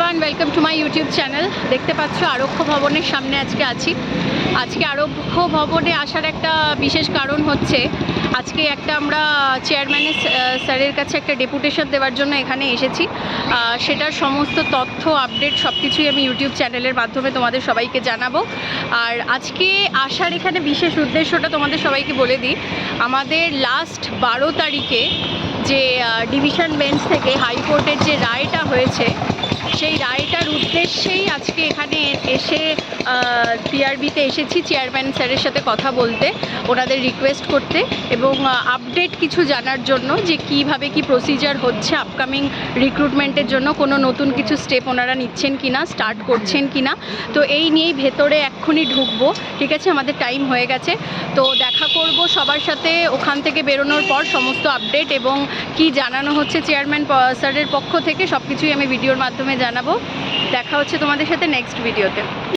Everyone, welcome to my YouTube channel. দেখতে পাচ্ছ আরক্ষ ভবনের সামনে আজকে আছি। আজকে আরক্ষ ভবনে আসার একটা বিশেষ কারণ হচ্ছে আজকে একটা আমরা চেয়ারম্যানের স্যারের কাছে একটা ডেপুটেশন দেওয়ার জন্য এখানে এসেছি। সেটার সমস্ত তথ্য আপডেট সব কিছুই আমি ইউটিউব চ্যানেলের মাধ্যমে তোমাদের সবাইকে জানাবো। আর আজকে আসার এখানে বিশেষ উদ্দেশ্যটা তোমাদের সবাইকে বলে দিই। আমাদের লাস্ট 12 তারিখে যে ডিভিশন বেঞ্চ থেকে হাইকোর্টের যে রায়টা হয়েছে, সেই রায়টার উদ্দেশ্যেই আজকে এখানে এসে পিআরবিতে এসেছি চেয়ারম্যান স্যারের সাথে কথা বলতে, ওনাদের রিকোয়েস্ট করতে এবং আপডেট কিছু জানার জন্য যে কিভাবে কি প্রসিজার হচ্ছে আপকামিং রিক্রুটমেন্টের জন্য, কোনো নতুন কিছু স্টেপ ওনারা নিচ্ছেন কিনা, স্টার্ট করছেন কিনা। তো এই নিয়েই ভেতরে এক্ষুনি ঢুকবো, ঠিক আছে? আমাদের টাইম হয়ে গেছে, তো দেখা করব সবার সাথে। ওখান থেকে বেরোনোর পর সমস্ত আপডেট এবং কি জানানো হচ্ছে চেয়ারম্যান স্যারের পক্ষ থেকে সব কিছুই আমি ভিডিওর মাধ্যমে জানাবো। দেখা হচ্ছে তোমাদের সাথে নেক্সট ভিডিওতে।